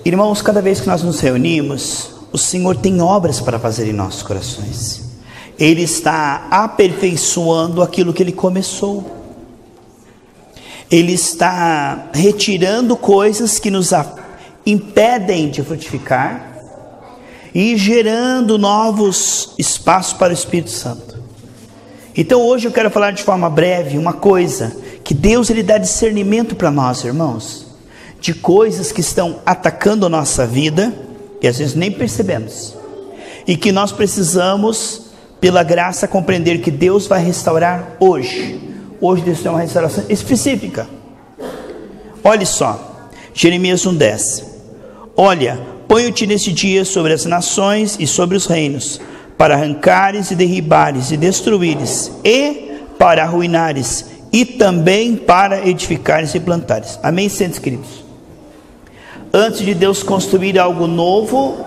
Irmãos, cada vez que nós nos reunimos, o Senhor tem obras para fazer em nossos corações. Ele está aperfeiçoando aquilo que Ele começou. Ele está retirando coisas que nos impedem de frutificar e gerando novos espaços para o Espírito Santo. Então hoje eu quero falar de forma breve uma coisa, que Deus Ele dá discernimento para nós, irmãos, de coisas que estão atacando a nossa vida, e às vezes nem percebemos, e que nós precisamos, pela graça, compreender que Deus vai restaurar hoje. Hoje Deus tem uma restauração específica. Olha só, Jeremias 1:10. Olha, ponho-te nesse dia sobre as nações e sobre os reinos, para arrancares e derribares e destruíres, e para arruinares, e também para edificares e plantares. Amém, santos queridos? Antes de Deus construir algo novo,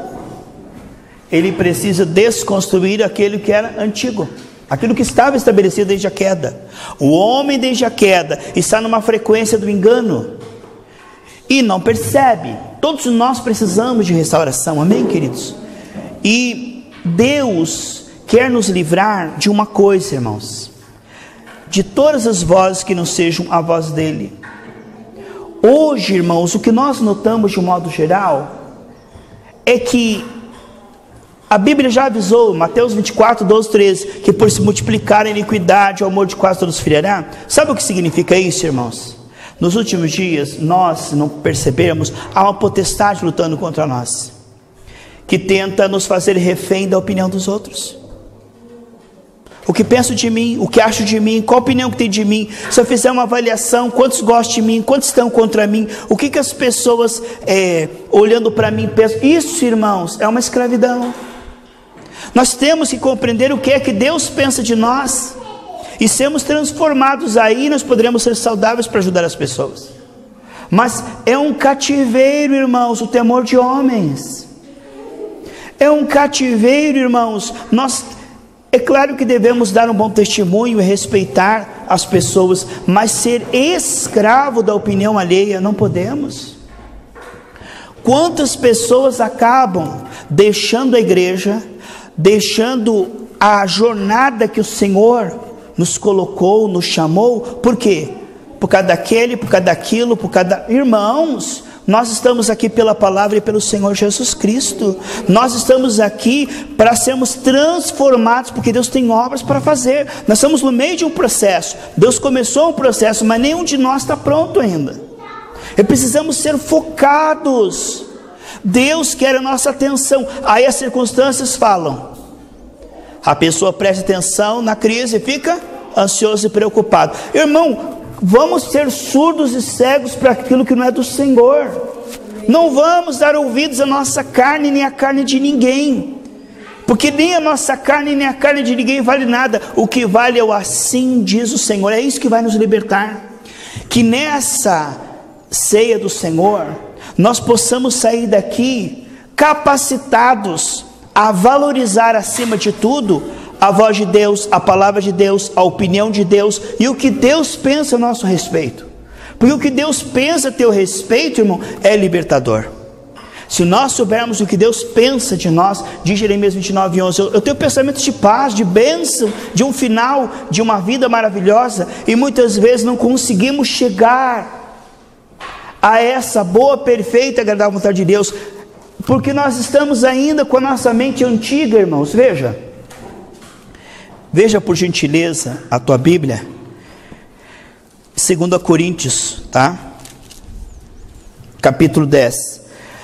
Ele precisa desconstruir aquilo que era antigo, aquilo que estava estabelecido desde a queda. O homem desde a queda está numa frequência do engano e não percebe. Todos nós precisamos de restauração, amém, queridos? E Deus quer nos livrar de uma coisa, irmãos: de todas as vozes que não sejam a voz dele. Hoje, irmãos, o que nós notamos de um modo geral é que a Bíblia já avisou, Mateus 24, 12, 13, que por se multiplicar a iniquidade, o amor de quase todos esfriará. Sabe o que significa isso, irmãos? Nos últimos dias, nós, se não percebermos, há uma potestade lutando contra nós, que tenta nos fazer refém da opinião dos outros. O que penso de mim, o que acho de mim, qual a opinião que tem de mim. Se eu fizer uma avaliação, quantos gostam de mim, quantos estão contra mim, o que as pessoas olhando para mim pensam. Isso, irmãos, é uma escravidão. Nós temos que compreender o que é que Deus pensa de nós, e sermos transformados. Aí nós poderemos ser saudáveis para ajudar as pessoas. Mas é um cativeiro, irmãos, o temor de homens. É um cativeiro, irmãos. É claro que devemos dar um bom testemunho e respeitar as pessoas, mas ser escravo da opinião alheia não podemos. Quantas pessoas acabam deixando a igreja, deixando a jornada que o Senhor nos colocou, nos chamou? Por quê? Por causa daquele, por causa daquilo, por causa Irmãos, nós estamos aqui pela palavra e pelo Senhor Jesus Cristo. Nós estamos aqui para sermos transformados, porque Deus tem obras para fazer. Nós estamos no meio de um processo. Deus começou um processo, mas nenhum de nós está pronto ainda. E precisamos ser focados. Deus quer a nossa atenção. Aí as circunstâncias falam. A pessoa presta atenção na crise e fica ansioso e preocupado. Irmão, vamos ser surdos e cegos para aquilo que não é do Senhor. Não vamos dar ouvidos à nossa carne, nem à carne de ninguém, porque nem a nossa carne, nem a carne de ninguém vale nada. O que vale é o assim diz o Senhor. É isso que vai nos libertar. Que nessa ceia do Senhor, nós possamos sair daqui capacitados a valorizar acima de tudo a voz de Deus, a palavra de Deus, a opinião de Deus e o que Deus pensa a nosso respeito. Porque o que Deus pensa a teu respeito, irmão, é libertador. Se nós soubermos o que Deus pensa de nós, diz Jeremias 29, 11, eu tenho pensamentos de paz, de bênção, de um final, de uma vida maravilhosa, e muitas vezes não conseguimos chegar a essa boa, perfeita, agradável vontade de Deus, porque nós estamos ainda com a nossa mente antiga, irmãos. Veja por gentileza a tua Bíblia, 2 Coríntios, tá? Capítulo 10.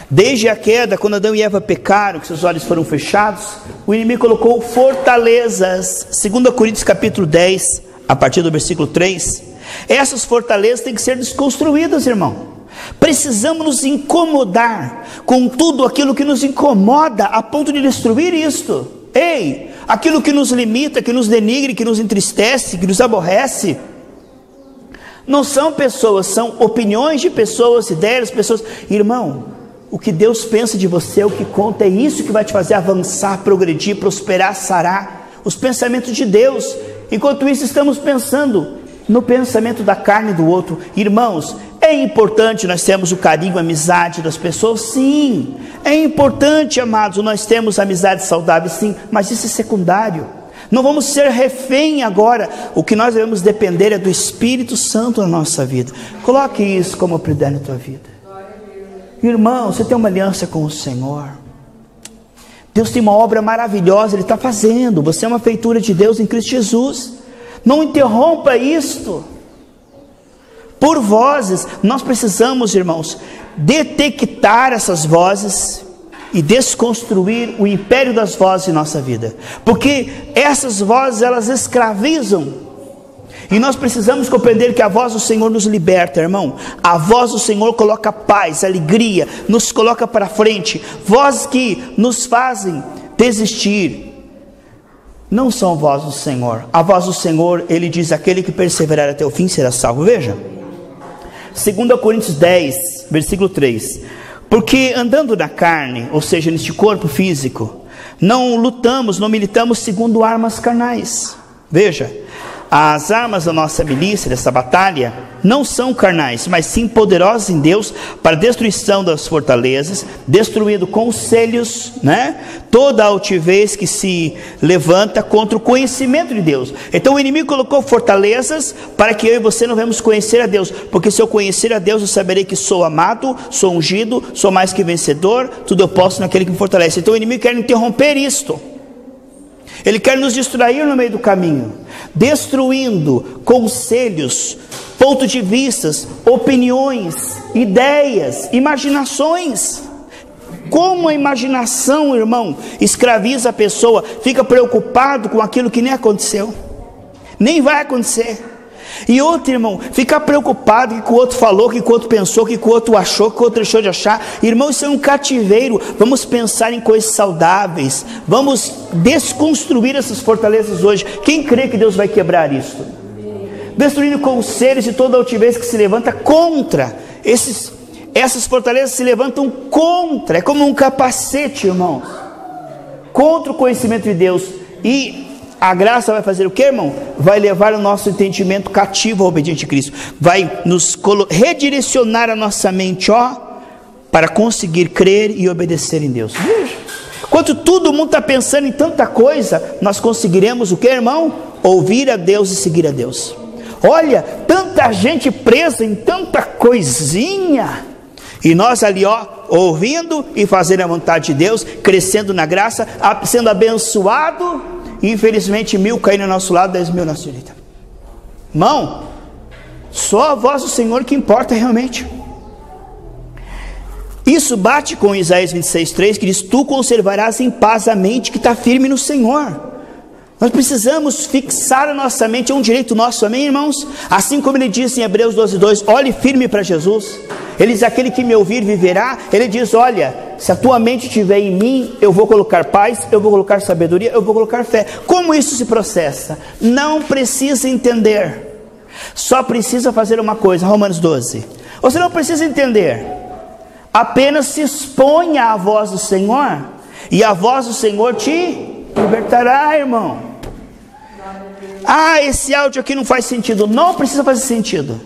Desde a queda, quando Adão e Eva pecaram, que seus olhos foram fechados, o inimigo colocou fortalezas. 2 Coríntios capítulo 10, a partir do versículo 3. Essas fortalezas têm que ser desconstruídas, irmão. Precisamos nos incomodar com tudo aquilo que nos incomoda, a ponto de destruir isto. Ei, aquilo que nos limita, que nos denigre, que nos entristece, que nos aborrece, não são pessoas, são opiniões de pessoas, ideias de pessoas. Irmão, o que Deus pensa de você, o que conta, é isso que vai te fazer avançar, progredir, prosperar, sarar. Os pensamentos de Deus. Enquanto isso, estamos pensando no pensamento da carne do outro. Irmãos, É importante nós termos o carinho, a amizade das pessoas? Sim. É importante, amados, nós termos amizades saudáveis? Sim. Mas isso é secundário. Não vamos ser refém agora. O que nós devemos depender é do Espírito Santo na nossa vida. Coloque isso como prioridade na tua vida. Irmão, você tem uma aliança com o Senhor. Deus tem uma obra maravilhosa, Ele está fazendo. Você é uma feitura de Deus em Cristo Jesus. Não interrompa isto. Por vozes, nós precisamos, irmãos, detectar essas vozes e desconstruir o império das vozes em nossa vida, porque essas vozes, elas escravizam, e nós precisamos compreender que a voz do Senhor nos liberta, irmão. A voz do Senhor coloca paz, alegria, nos coloca para frente. Vozes que nos fazem desistir não são vozes do Senhor. A voz do Senhor, Ele diz: aquele que perseverar até o fim será salvo. Veja, 2 Coríntios 10, versículo 3. Porque andando na carne, ou seja, neste corpo físico, não lutamos, não militamos segundo armas carnais. Veja, as armas da nossa milícia, dessa batalha, não são carnais, mas sim poderosas em Deus para a destruição das fortalezas, destruindo conselhos, toda a altivez que se levanta contra o conhecimento de Deus. Então o inimigo colocou fortalezas para que eu e você não venhamos conhecer a Deus, porque se eu conhecer a Deus, eu saberei que sou amado, sou ungido, sou mais que vencedor, tudo eu posso naquele que me fortalece. Então o inimigo quer interromper isto. Ele quer nos distrair no meio do caminho, destruindo conselhos, pontos de vistas, opiniões, ideias, imaginações. Como a imaginação, irmão, escraviza a pessoa, fica preocupado com aquilo que nem aconteceu, nem vai acontecer. E outro, irmão, ficar preocupado com o que o outro falou, que o outro pensou, que o outro achou, que o outro deixou de achar. Irmão, isso é um cativeiro. Vamos pensar em coisas saudáveis. Vamos desconstruir essas fortalezas hoje. Quem crê que Deus vai quebrar isso? Destruindo conselhos e toda altivez que se levanta contra. Essas fortalezas se levantam contra. É como um capacete, irmão, contra o conhecimento de Deus. E a graça vai fazer o que, irmão? Vai levar o nosso entendimento cativo ao obediente a Cristo. Vai nos redirecionar a nossa mente, para conseguir crer e obedecer em Deus. Veja, enquanto todo mundo está pensando em tanta coisa, nós conseguiremos o que, irmão? Ouvir a Deus e seguir a Deus. Olha, tanta gente presa em tanta coisinha, e nós ali, ouvindo e fazendo a vontade de Deus, crescendo na graça, sendo abençoado. Infelizmente 1000 caindo ao nosso lado, 10.000 na nossa direita. Irmão, só a voz do Senhor que importa realmente. Isso bate com Isaías 26:3, que diz: tu conservarás em paz a mente que está firme no Senhor. Nós precisamos fixar a nossa mente, é um direito nosso, amém, irmãos? Assim como ele diz em Hebreus 12:2, olhe firme para Jesus. Ele diz: aquele que me ouvir viverá. Ele diz: olha, se a tua mente estiver em mim, eu vou colocar paz, eu vou colocar sabedoria, eu vou colocar fé. Como isso se processa? Não precisa entender, só precisa fazer uma coisa. Romanos 12, você não precisa entender, apenas se exponha à voz do Senhor, e a voz do Senhor te libertará, irmão. Esse áudio aqui não faz sentido. Não precisa fazer sentido.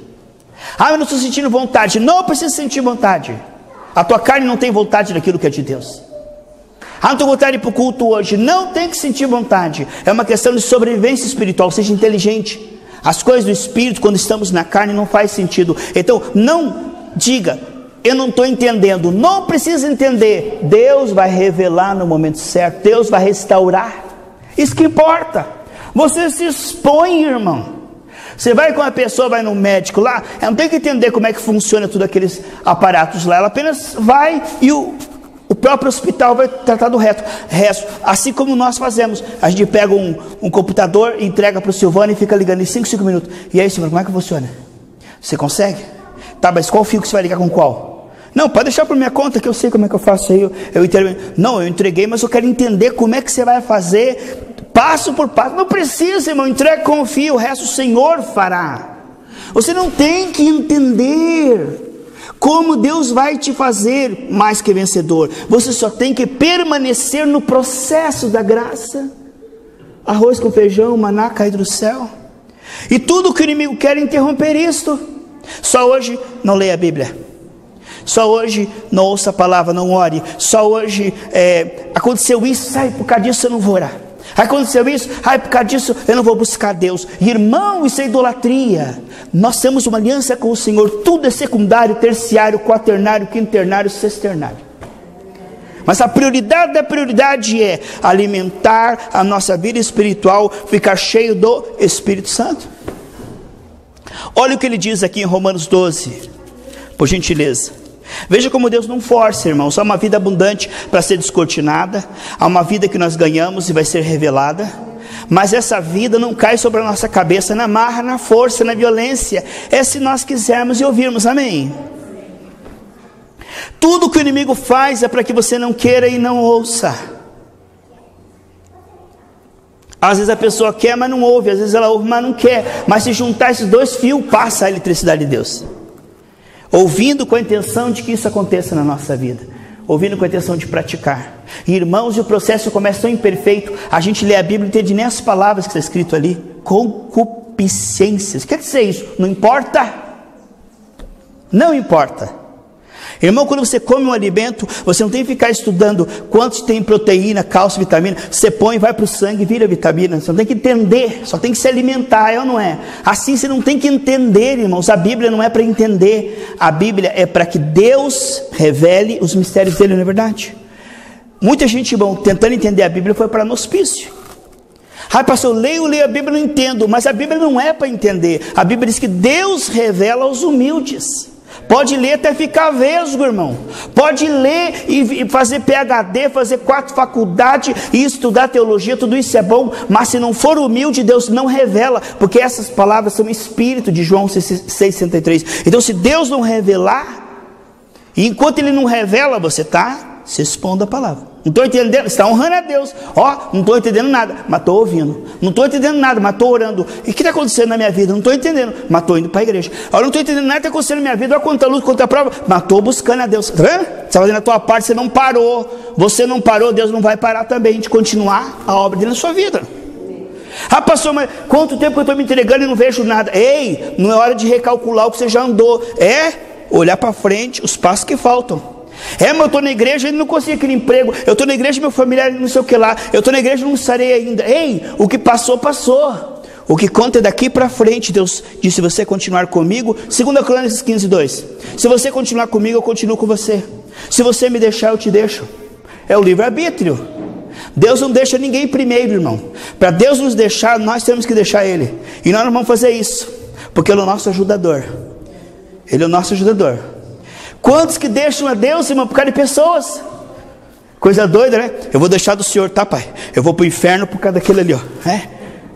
Eu não estou sentindo vontade. Não precisa sentir vontade. A tua carne não tem vontade daquilo que é de Deus. Não tenho vontade de ir para o culto hoje. Não tem que sentir vontade. É uma questão de sobrevivência espiritual. Seja inteligente. As coisas do Espírito, quando estamos na carne, não faz sentido. Então, não diga: eu não estou entendendo. Não precisa entender. Deus vai revelar no momento certo. Deus vai restaurar. Isso que importa. Você se expõe, irmão. Você vai com a pessoa, vai no médico lá, ela não tem que entender como é que funciona tudo aqueles aparatos lá. Ela apenas vai e o próprio hospital vai tratar do resto. Assim como nós fazemos. A gente pega um computador, entrega para o Silvano e fica ligando em 5 minutos. E aí, Silvano, como é que funciona? Você consegue? Tá, mas qual fio que você vai ligar com qual? Não, pode deixar por minha conta que eu sei como é que eu faço aí. Não, eu entreguei, mas eu quero entender como é que você vai fazer passo por passo. Não precisa, irmão, entrega, confia, o resto o Senhor fará. Você não tem que entender como Deus vai te fazer mais que vencedor. Você só tem que permanecer no processo da graça. Arroz com feijão, maná caído do céu. E tudo que o inimigo quer é interromper isto. Só hoje não leia a Bíblia. Só hoje não ouça a palavra, não ore. Só hoje aconteceu isso, por causa disso eu não vou orar. Aconteceu isso, por causa disso eu não vou buscar Deus. Irmão, isso é idolatria. Nós temos uma aliança com o Senhor. Tudo é secundário, terciário, quaternário, quinternário, sexternário. Mas a prioridade da prioridade é alimentar a nossa vida espiritual, ficar cheio do Espírito Santo. Olha o que ele diz aqui em Romanos 12, por gentileza. Veja como Deus não força, irmãos. Há uma vida abundante para ser descortinada. Há uma vida que nós ganhamos e vai ser revelada. Mas essa vida não cai sobre a nossa cabeça na marra, na força, na violência. É se nós quisermos e ouvirmos, amém? Tudo que o inimigo faz é para que você não queira e não ouça. Às vezes a pessoa quer, mas não ouve. Às vezes ela ouve, mas não quer. Mas se juntar esses dois fios, passa a eletricidade de Deus. Ouvindo com a intenção de que isso aconteça na nossa vida. Ouvindo com a intenção de praticar. Irmãos, e o processo começa tão imperfeito. A gente lê a Bíblia e não entende nem as palavras que está escrito ali. Concupiscências. O que quer dizer isso? Não importa? Não importa. Irmão, quando você come um alimento, você não tem que ficar estudando quantos tem proteína, cálcio, vitamina. Você põe, vai para o sangue e vira vitamina. Você não tem que entender, só tem que se alimentar, é ou não é? Assim você não tem que entender, irmãos. A Bíblia não é para entender. A Bíblia é para que Deus revele os mistérios dele, não é verdade? Muita gente, irmão, tentando entender a Bíblia foi para no hospício. Pastor, eu leio a Bíblia e não entendo. Mas a Bíblia não é para entender. A Bíblia diz que Deus revela aos humildes. Pode ler até ficar vesgo, irmão. Pode ler e fazer PhD, fazer 4 faculdades e estudar teologia, tudo isso é bom. Mas se não for humilde, Deus não revela. Porque essas palavras são espírito de João 6,63. Então se Deus não revelar, e enquanto Ele não revela, você está se expondo a palavra. Não estou entendendo, está honrando a Deus. Não estou entendendo nada, mas estou ouvindo. Não estou entendendo nada, mas estou orando. E o que está acontecendo na minha vida? Não estou entendendo, mas estou indo para a igreja. Não estou entendendo nada que está acontecendo na minha vida. Olha quanta luta, quanta prova, mas estou buscando a Deus. Está vendo? Você está fazendo a tua parte, você não parou. Você não parou, Deus não vai parar também de continuar a obra dele na sua vida. Pastor, mas quanto tempo que eu estou me entregando e não vejo nada? Ei, não é hora de recalcular o que você já andou. Olhar para frente os passos que faltam. Mas eu estou na igreja e não consigo aquele emprego. Eu estou na igreja e meu familiar não sei o que lá. Eu estou na igreja e não sarei ainda. O que passou, passou. O que conta é daqui para frente. Deus disse, se você continuar comigo, 2 Crônicas 15:2. Se você continuar comigo, eu continuo com você. Se você me deixar, eu te deixo. É o livre-arbítrio. Deus não deixa ninguém primeiro, irmão. Para Deus nos deixar, nós temos que deixar Ele. E nós não vamos fazer isso, porque Ele é o nosso ajudador. Ele é o nosso ajudador. Quantos que deixam a Deus, irmão, por causa de pessoas? Coisa doida, né? Eu vou deixar do Senhor, tá, pai? Eu vou para o inferno por causa daquele ali, ó.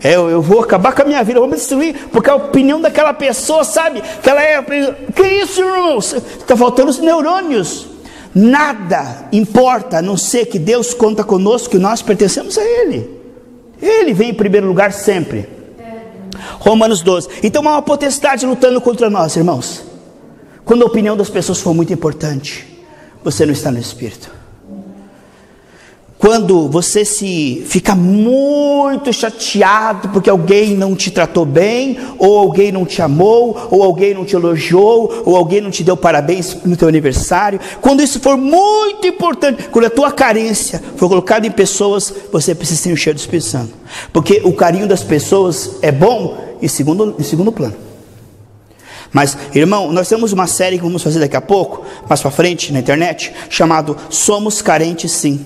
Eu vou acabar com a minha vida, eu vou me destruir, porque a opinião daquela pessoa, sabe? Que ela é... Que isso, irmão? Está faltando os neurônios. Nada importa, a não ser que Deus conta conosco, que nós pertencemos a Ele. Ele vem em primeiro lugar sempre. Romanos 12. Então há uma potestade lutando contra nós, irmãos. Quando a opinião das pessoas for muito importante, você não está no Espírito. Quando você fica muito chateado porque alguém não te tratou bem, ou alguém não te amou, ou alguém não te elogiou, ou alguém não te deu parabéns no teu aniversário, quando isso for muito importante, quando a tua carência for colocada em pessoas, você precisa se encher do Espírito Santo. Porque o carinho das pessoas é bom em segundo plano. Mas, irmão, nós temos uma série que vamos fazer daqui a pouco, mais para frente, na internet, chamado Somos Carentes Sim.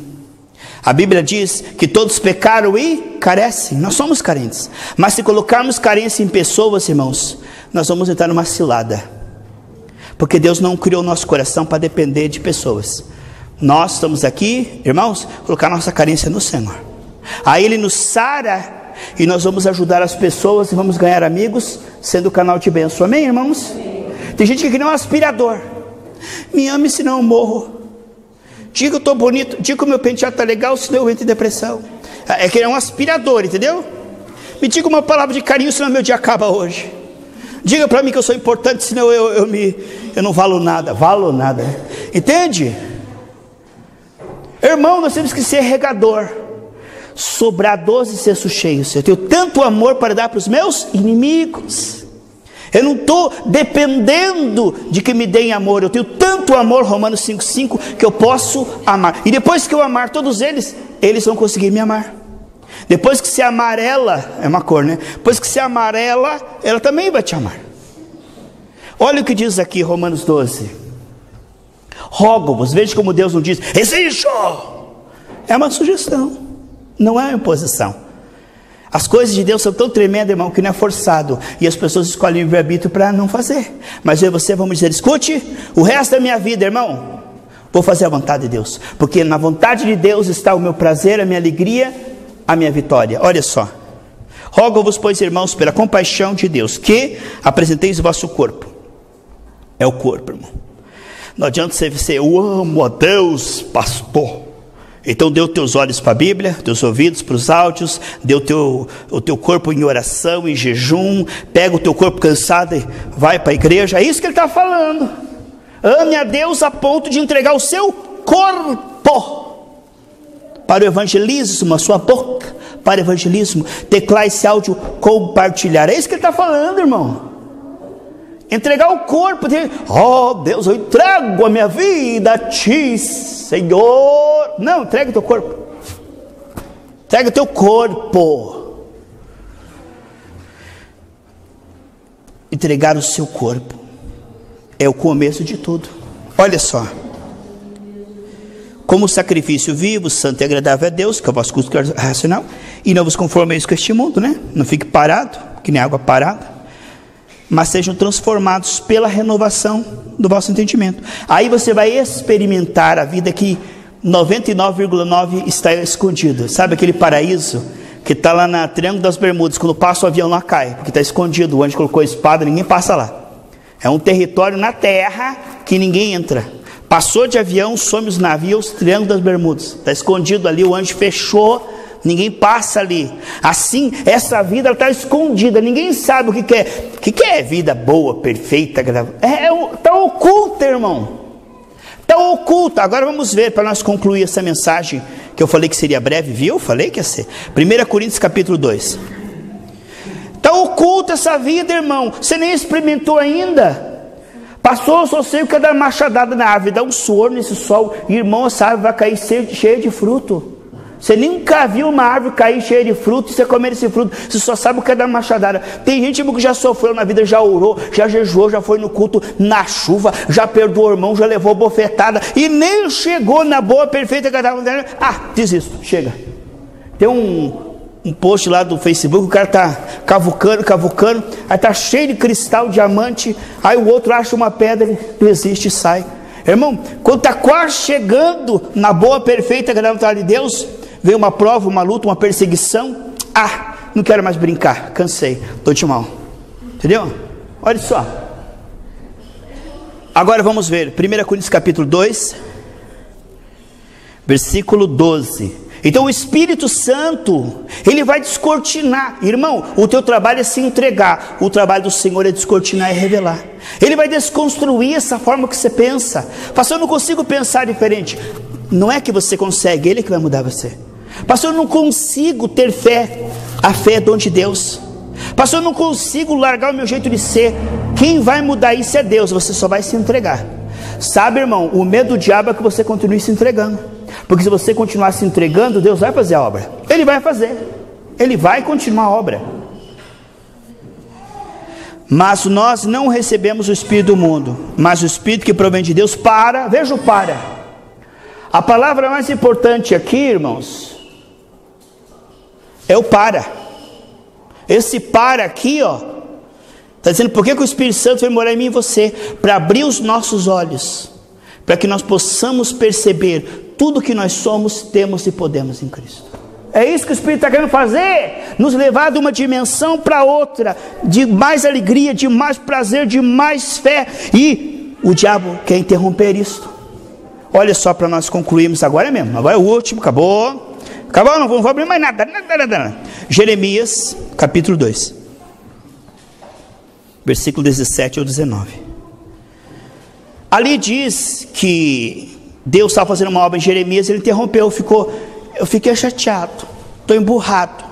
A Bíblia diz que todos pecaram e carecem. Nós somos carentes. Mas se colocarmos carência em pessoas, irmãos, nós vamos entrar numa cilada. Porque Deus não criou o nosso coração para depender de pessoas. Nós estamos aqui, irmãos, colocar nossa carência no Senhor. Aí Ele nos sara e nós vamos ajudar as pessoas e vamos ganhar amigos, sendo canal de bênção. Amém, irmãos? Tem gente que nem um aspirador. Me ame, senão eu morro. Diga que eu estou bonito, diga que o meu penteado está legal, senão eu entro em depressão. É que é um aspirador, entendeu? Me diga uma palavra de carinho, senão meu dia acaba hoje. Diga para mim que eu sou importante, senão eu não valo nada. Valo nada, entende? Irmão, nós temos que ser regador. Sobrar 12 cestos cheios. Eu tenho tanto amor para dar para os meus inimigos. Eu não estou dependendo de que me deem amor. Eu tenho tanto amor, Romanos 5,5, que eu posso amar. E depois que eu amar todos eles, eles vão conseguir me amar. Depois que se amar ela, é uma cor, né? Depois que se amar ela, ela também vai te amar. Olha o que diz aqui Romanos 12. Rogo-vos, veja como Deus não diz, exijo. É uma sugestão, não é uma imposição. As coisas de Deus são tão tremendas, irmão, que não é forçado. E as pessoas escolhem o livre-arbítrio para não fazer. Mas eu e você vamos dizer, escute, o resto da minha vida, irmão, vou fazer a vontade de Deus. Porque na vontade de Deus está o meu prazer, a minha alegria, a minha vitória. Olha só. Rogo-vos, pois, irmãos, pela compaixão de Deus, que apresenteis o vosso corpo. É o corpo, irmão. Não adianta você dizer, eu amo a Deus, pastor. Então dê os teus olhos para a Bíblia, teus ouvidos para os áudios, dê o teu corpo em oração, em jejum, pega o teu corpo cansado e vai para a igreja. É isso que ele está falando. Ame a Deus a ponto de entregar o seu corpo para o evangelismo, a sua boca para o evangelismo. Teclar esse áudio, compartilhar. É isso que ele está falando, irmão. Entregar o corpo, oh Deus, eu entrego a minha vida a ti, Senhor. Não, entrega o teu corpo. Entrega o teu corpo. Entregar o seu corpo é o começo de tudo. Olha só. Como sacrifício vivo, santo e agradável a Deus, que é o vosso culto racional, e não vos conformeis com este mundo, né? Não fique parado, que nem água parada. Mas sejam transformados pela renovação do vosso entendimento. Aí você vai experimentar a vida que 99,9 está escondida. Sabe aquele paraíso que está lá na Triângulo das Bermudas, quando passa o avião lá cai, porque está escondido, o anjo colocou a espada, ninguém passa lá. É um território na terra que ninguém entra. Passou de avião, some os navios, Triângulo das Bermudas, está escondido ali, o anjo fechou, ninguém passa ali. Assim, essa vida está escondida, ninguém sabe o que é. O que é vida boa, perfeita, agradável? Está oculta, irmão. Está oculta. Agora vamos ver, para nós concluir essa mensagem, que eu falei que seria breve, viu? Eu falei que ia ser. 1 Coríntios capítulo 2. Está oculta essa vida, irmão. Você nem experimentou ainda. Passou, só sei o que é dar machadada na árvore, dá um suor nesse sol, irmão, essa árvore vai cair cheia de fruto. Você nunca viu uma árvore cair cheia de fruto e você comer esse fruto. Você só sabe o que é dar machadada. Tem gente que já sofreu na vida, já orou, já jejuou, já foi no culto na chuva, já perdoou o irmão, já levou bofetada e nem chegou na boa, perfeita, agradável. Desisto, chega. Tem um post lá do Facebook, o cara está cavucando, aí está cheio de cristal, diamante, aí o outro acha uma pedra, ele desiste e sai. Irmão, quando está quase chegando na boa, perfeita, agradável de Deus, vem uma prova, uma luta, uma perseguição. Não quero mais brincar, cansei, estou de mal. Entendeu? Olha só. Agora vamos ver 1 Coríntios capítulo 2, versículo 12. Então o Espírito Santo, ele vai descortinar. Irmão, o teu trabalho é se entregar. O trabalho do Senhor é descortinar e revelar. Ele vai desconstruir essa forma que você pensa. Pastor, eu não consigo pensar diferente. Não é que você consegue, ele que vai mudar você. Pastor, eu não consigo ter fé. A fé é dom de Deus. Pastor, eu não consigo largar o meu jeito de ser. Quem vai mudar isso é Deus. Você só vai se entregar. Sabe, irmão, o medo do diabo é que você continue se entregando. Porque se você continuar se entregando, Deus vai fazer a obra. Ele vai fazer. Ele vai continuar a obra. Mas nós não recebemos o Espírito do mundo, mas o Espírito que provém de Deus para. Veja o para. A palavra mais importante aqui, irmãos, é o para. Esse para aqui, ó, está dizendo por que o Espírito Santo vai morar em mim e você? Para abrir os nossos olhos, para que nós possamos perceber tudo que nós somos, temos e podemos em Cristo. É isso que o Espírito está querendo fazer, nos levar de uma dimensão para outra, de mais alegria, de mais prazer, de mais fé, e o diabo quer interromper isso. Olha só, para nós concluirmos agora mesmo, agora é o último, acabou, não vou abrir mais nada. Jeremias capítulo 2, versículo 17 ao 19. Ali diz que Deus estava fazendo uma obra em Jeremias, ele interrompeu, eu fiquei chateado, estou emburrado,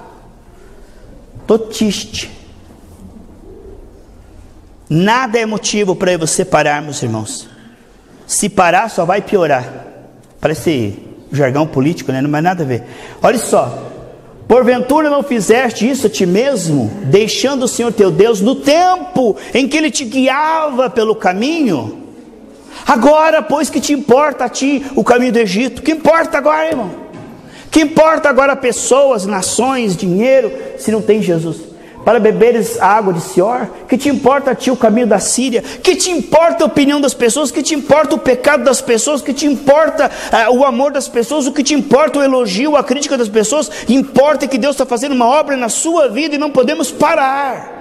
estou triste. Nada é motivo para eu e você pararmos, irmãos. Se parar, só vai piorar. Parece jargão político, né? Não tem nada a ver. Olha só. Porventura não fizeste isso a ti mesmo, deixando o Senhor teu Deus no tempo em que Ele te guiava pelo caminho? Agora, pois, que te importa a ti o caminho do Egito? Que importa agora, irmão? Que importa agora pessoas, nações, dinheiro, se não tem Jesus? Para beberes a água de Sior? Que te importa a ti o caminho da Síria? Que te importa a opinião das pessoas? Que te importa o pecado das pessoas? Que te importa o amor das pessoas? O que te importa o elogio, a crítica das pessoas? Importa que Deus está fazendo uma obra na sua vida e não podemos parar.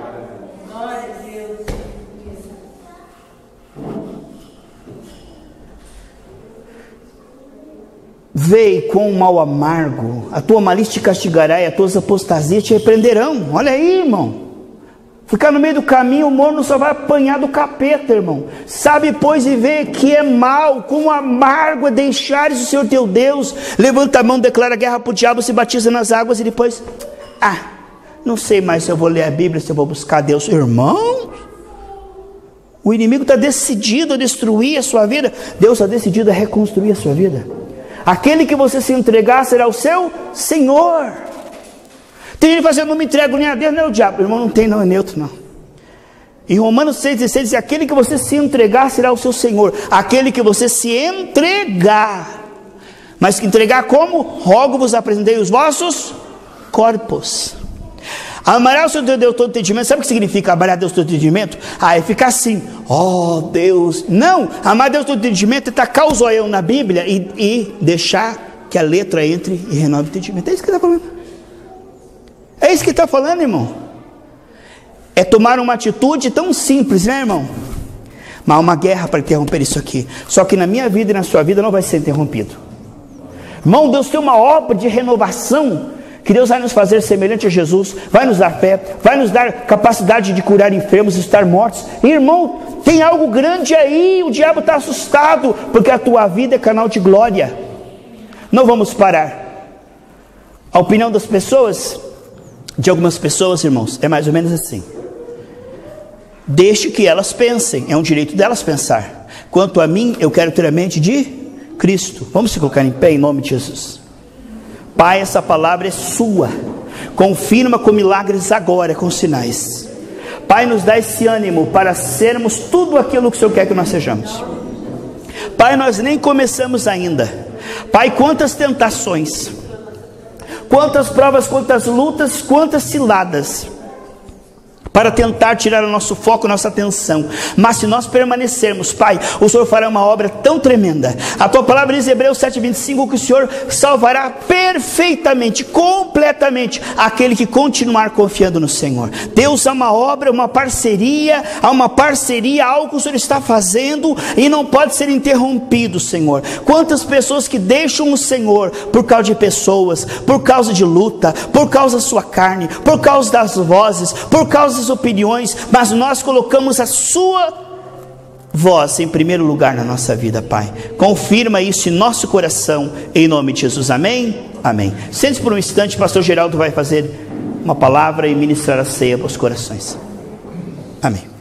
Veio com um mal amargo, a tua malícia te castigará e as tuas apostasias te repreenderão. Olha aí, irmão. Ficar no meio do caminho, o morno só vai apanhar do capeta, irmão. Sabe, pois, e vê que é mal, com amargo é deixares o Senhor teu Deus. Levanta a mão, declara guerra para o diabo, se batiza nas águas e depois, não sei mais se eu vou ler a Bíblia, se eu vou buscar Deus. Irmão, o inimigo está decidido a destruir a sua vida. Deus está decidido a reconstruir a sua vida. Aquele que você se entregar será o seu Senhor. Tem gente fazendo, não me entrego nem a Deus nem ao diabo. Irmão, não tem, não, é neutro, não. Em Romanos 6,16 diz: aquele que você se entregar será o seu Senhor. Aquele que você se entregar. Mas que entregar como? Rogo-vos, apresentei os vossos corpos. Amará o seu Deus todo entendimento. Sabe o que significa amar a Deus todo entendimento? É ficar assim, Deus. Não, amar a Deus todo entendimento é tacar o zoião na Bíblia e deixar que a letra entre e renove o entendimento. É isso que está falando. É isso que está falando, irmão. É tomar uma atitude tão simples, né, irmão? Mas há uma guerra para interromper isso aqui. Só que na minha vida e na sua vida não vai ser interrompido. Irmão, Deus tem uma obra de renovação, que Deus vai nos fazer semelhante a Jesus, vai nos dar fé, vai nos dar capacidade de curar enfermos, estar mortos. E, irmão, tem algo grande aí, o diabo está assustado, porque a tua vida é canal de glória. Não vamos parar. A opinião das pessoas, de algumas pessoas, irmãos, é mais ou menos assim: deixe que elas pensem, é um direito delas pensar. Quanto a mim, eu quero ter a mente de Cristo. Vamos se colocar em pé em nome de Jesus. Pai, essa palavra é sua. Confirma com milagres agora, com sinais. Pai, nos dá esse ânimo para sermos tudo aquilo que o Senhor quer que nós sejamos. Pai, nós nem começamos ainda. Pai, quantas tentações, quantas provas, quantas lutas, quantas ciladas para tentar tirar o nosso foco, nossa atenção. Mas se nós permanecermos, Pai, o Senhor fará uma obra tão tremenda. A tua palavra diz em Hebreus 7,25 que o Senhor salvará perfeitamente, completamente aquele que continuar confiando no Senhor. Deus, há uma obra, uma parceria, algo que o Senhor está fazendo e não pode ser interrompido, Senhor. Quantas pessoas que deixam o Senhor por causa de pessoas, por causa de luta, por causa da sua carne, por causa das vozes, por causa das opiniões, mas nós colocamos a sua voz em primeiro lugar na nossa vida, Pai. Confirma isso em nosso coração, em nome de Jesus, amém? Amém. Sente por um instante, o pastor Geraldo vai fazer uma palavra e ministrar a ceia para os corações. Amém.